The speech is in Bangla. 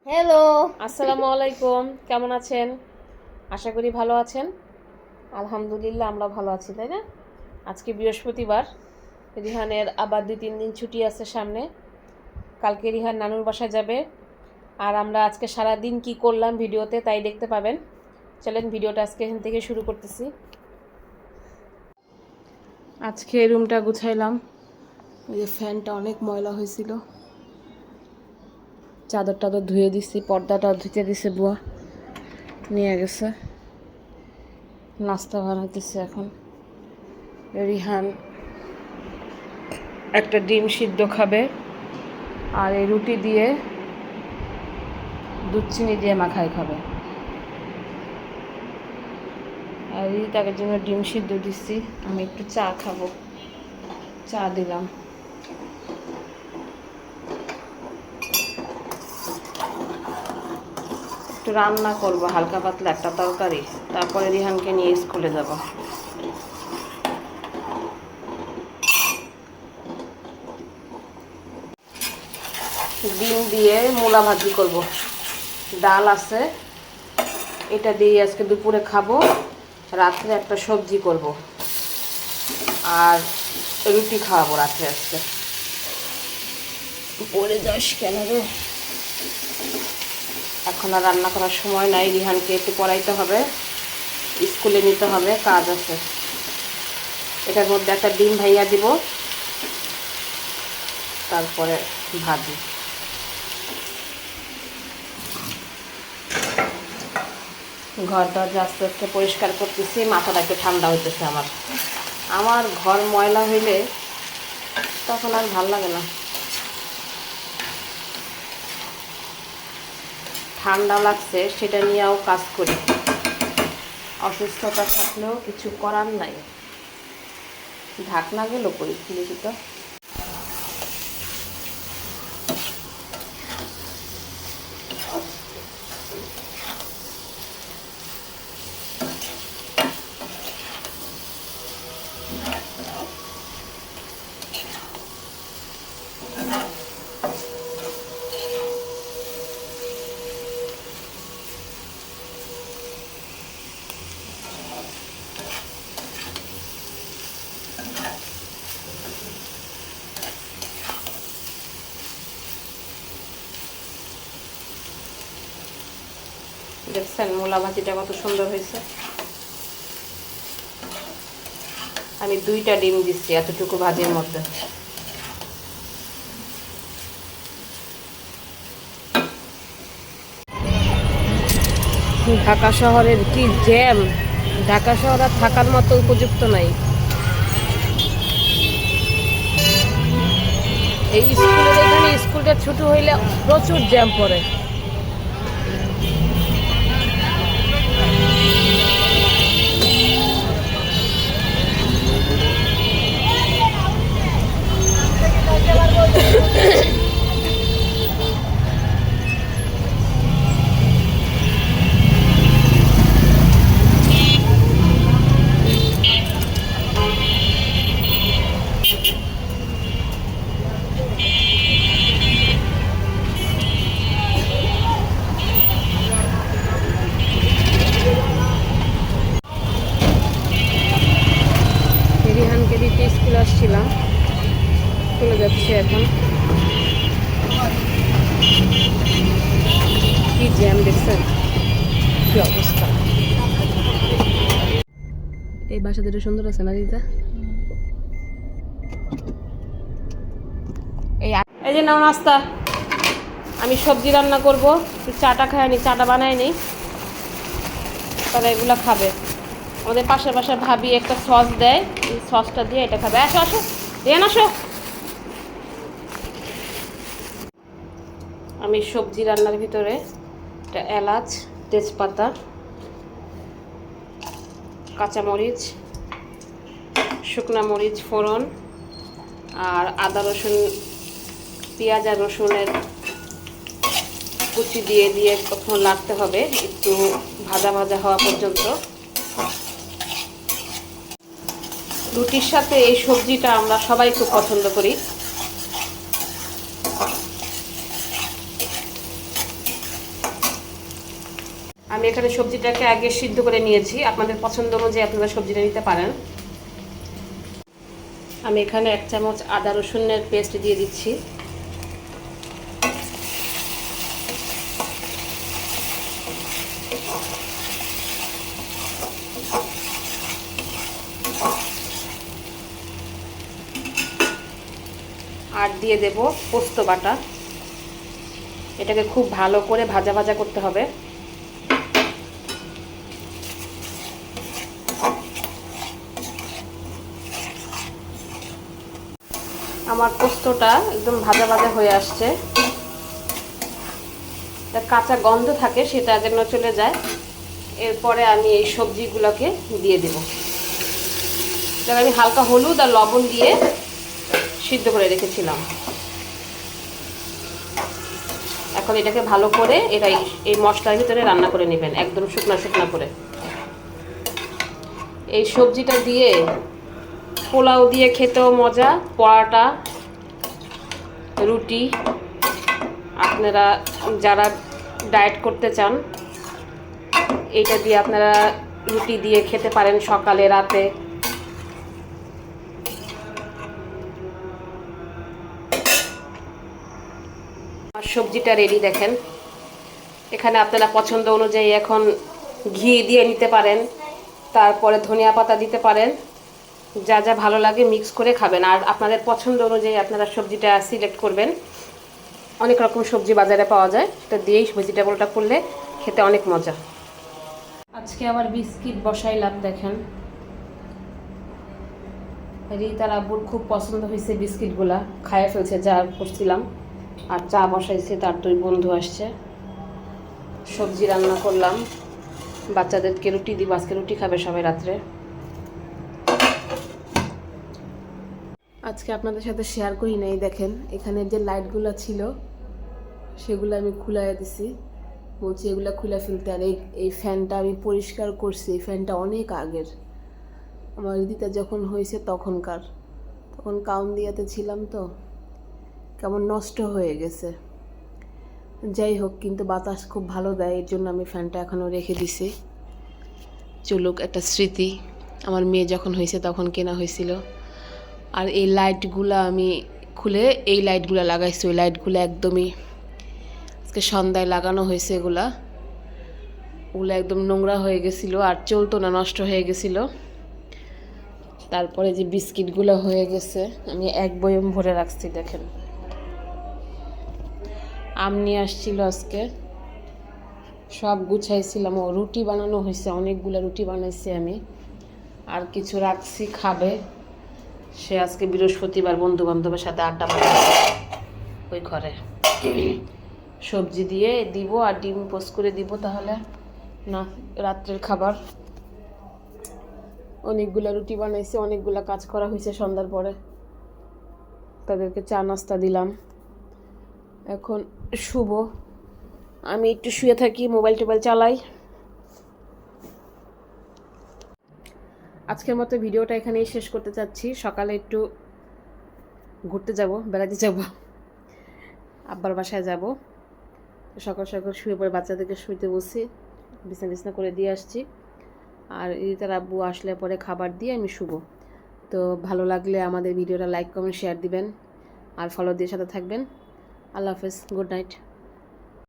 হ্যালো। আসসালামু আলাইকুম, কেমন আছেন? আশা করি ভালো আছেন। আলহামদুলিল্লাহ আমরা ভালো আছি, তাই না? আজকে বৃহস্পতিবার, রিহানের আবার 2-3 দিন ছুটি আছে সামনে। কালকে রিহান নানুর বাসায় যাবে। আর আমরা আজকে সারা দিন কি করলাম ভিডিওতে তাই দেখতে পাবেন। চলেন ভিডিওটা আজকে এখান থেকে শুরু করতেছি। আজকে রুমটা গুছাইলাম। ওই যে ফ্যানটা অনেক ময়লা হয়েছিল, চাদর টাদর ধুয়ে দিছি, পর্দাটা ধুতে দিছে বুয়া, নিয়ে গেছে। নাস্তা বানাইতেছে এখন। রিহান একটা ডিম সিদ্ধ খাবে আর এই রুটি দিয়ে দুধ চিনি দিয়ে মাখাই খাবে। আর এই তাদের জন্য ডিম সিদ্ধ দিচ্ছি, আমি একটু চা খাবো, চা দিলাম। একটু রান্না করবো হালকা পাতলা একটা তরকারি, তারপরে রিহানকে নিয়ে স্কুলে যাব। ডিম দিয়ে মূলা ভাজি করব, ডাল আছে, এটা দিয়ে আজকে দুপুরে খাবো। রাত্রে একটা সবজি করব আর রুটি খাওয়াবো রাত্রে। আজকে পড়ে যাস কেন রে? এখন আর রান্না করার সময় নাই, রিহানকে একটু পড়াইতে হবে, স্কুলে নিতে হবে, কাজ আছে। এটার মধ্যে একটা ডিম ভাইয়া দিব, তারপরে ভাজি। ঘর দরজা আস্তে আস্তে পরিষ্কার করতেছি, মাথাটা একটু ঠান্ডা হইতেছে। আমার ঘর ময়লা হইলে তখন আর ভাল লাগে না। ঠান্ডা লাগছে সেটা নিয়েও কাজ করি, অসুস্থতা থাকলেও কিছু করার নাই। ঢাকনা গেল করি দেখি তো। দেখছেন মূলা ভাজিটা কত সুন্দর হয়েছে। আমি 2টা ডিম দিচ্ছি এতটুকু ভাজির মধ্যে। ঢাকা শহরের কি জ্যাম! ঢাকা শহর আর থাকার মতো উপযুক্ত নাই। এই স্কুলটা ছুটি হইলে প্রচুর জ্যাম পড়ে। রিহানকে দিতে স্কুল আসছিলাম, চলে যাচ্ছে এখন। কি জ্যাম দেখছেন, কি অবস্থা! এই বাসা দুটো সুন্দর আছে না দিদা? এই যে নাও নাস্তা। আমি সবজি রান্না করব, চাটা খায়নি, চাটা বানাই নি, তারা এগুলা খাবে। আমাদের পাশের বাসার ভাবি একটা সস দেয়, এই সসটা দিয়ে এটা খাবে। আসো আসো রিহান আসো। আমি সবজি রান্নার ভিতরে একটা এলাচ, তেজপাতা, কাঁচামরিচ, শুকনা মরিচ ফোড়ন আর আদা রসুন, পেঁয়াজ আর রসুনের কুচি দিয়ে দিয়ে কখন লাগতে হবে, একটু ভাজা ভাজা হওয়া পর্যন্ত। রুটির সাথে এই সবজিটা আমরা সবাই খুব পছন্দ করি। আমি এখানে সবজিটাকে আগে সিদ্ধ করে নিয়েছি, আপনাদের পছন্দ অনুযায়ী আপনারা সবজিটা নিতে পারেন। আমি এখানে 1 চামচ আদা রসুনের পেস্ট দিয়ে দিচ্ছি। আর দিয়ে দেব পোস্ত বাটা। এটাকে খুব ভালো করে ভাজা ভাজা করতে হবে। আমার পোস্তটা একদম ভাজা ভাজা হয়ে আসছে, কাঁচা গন্ধ থাকে সেটা যেন চলে যায়। এরপরে আমি এই সবজিগুলোকে দিয়ে দেব। যেটা আমি হালকা হলুদ আর লবণ দিয়ে সিদ্ধ করে রেখেছিলাম। এখন এটাকে ভালো করে এই মশলার ভিতরে রান্না করে নেবেন, একদম শুকনা শুকনা করে। এই সবজিটা দিয়ে পোলাও দিয়ে খেতেও মজা, পরোটা, রুটি, আপনারা যারা ডায়েট করতে চান এটা দিয়ে আপনারা রুটি দিয়ে খেতে পারেন সকালে রাতে। আর সবজিটা রেডি দেখেন। এখানে আপনারা পছন্দ অনুযায়ী এখন ঘি দিয়ে নিতে পারেন, তারপরে ধনিয়া পাতা দিতে পারেন, যা যা ভালো লাগে মিক্স করে খাবেন। আর আপনাদের পছন্দ অনুযায়ী আপনারা সবজিটা সিলেক্ট করবেন। অনেক রকম সবজি বাজারে পাওয়া যায়, সেটা দিয়েই ভেজিটেবলটা করলে খেতে অনেক মজা। আজকে আবার বিস্কিট বসাইলাম দেখেন। রিতার আব্বুর খুব পছন্দ হয়েছে বিস্কিটগুলা, খাইয়ে ফেলছে যা করছিলাম। আর চা বসাইছে, তার 2 বন্ধু আসছে। সবজি রান্না করলাম, বাচ্চাদেরকে রুটি দিব, আজকে রুটি খাবে সবাই রাত্রে। আজকে আপনাদের সাথে শেয়ার করি নাই, দেখেন এখানে যে লাইটগুলো ছিল সেগুলো আমি খুলে দিছি, বলছি এগুলো খুলে ফেলতে। আর এই ফ্যানটা আমি পরিষ্কার করছি, এই ফ্যানটা অনেক আগের, আমার দিদা যখন হয়েছে তখন কাউন্দিয়াতে ছিলাম তো, কেমন নষ্ট হয়ে গেছে। যাই হোক, কিন্তু বাতাস খুব ভালো দেয়, এর জন্য আমি ফ্যানটা এখনও রেখে দিছি। চলুক, একটা স্মৃতি, আমার মেয়ে যখন হয়েছে তখন কেনা হয়েছিল। আর এই লাইটগুলো আমি খুলে এই লাইটগুলো লাগাইছি, ওই লাইটগুলো একদমই আজকে সন্ধ্যায় লাগানো হয়েছে। ওগুলো একদম নোংরা হয়ে গেছিলো আর চলতো না, নষ্ট হয়ে গেছিলো। তারপরে যে বিস্কিটগুলো হয়ে গেছে, আমি 1 বয়ম ভরে রাখছি দেখেন। আম নিয়ে আসছিল আজকে, সব গুছাইছিলাম। ও রুটি বানানো হয়েছে, অনেকগুলো রুটি বানাইছি আমি, আর কিছু রাখছি খাবে। সে আজকে বৃহস্পতিবার বন্ধু বান্ধবের সাথে আড্ডা মারছে ওই ঘরে। সবজি দিয়ে দিব আর ডিম পোস্ট করে দিব, তাহলে না রাত্রের খাবার। অনেকগুলো রুটি বানাইছি, অনেকগুলো কাজ করা হয়েছে সন্ধ্যার পরে। তাদেরকে চা নাস্তা দিলাম। এখন শুভ, আমি একটু শুয়ে থাকি, মোবাইল টোবাইল চালাই। আজকের মতো ভিডিওটা এখানেই শেষ করতে চাচ্ছি। সকালে একটু ঘুরতে যাব, বেড়াতে যাব, আব্বার বাসায় যাব। সকাল সকাল শুয়ে পড়ে বাচ্চাদেরকে শুইতে বসছি, বিছানা করে দিয়ে আসছি। আর রিতার আব্বু আসলে পরে খাবার দিয়ে আমি শুব। তো ভালো লাগলে আমাদের ভিডিওটা লাইক কমেন্ট শেয়ার দিবেন, আর ফলো দিয়ে সাথে থাকবেন। আল্লাহ হাফেজ, গুড নাইট।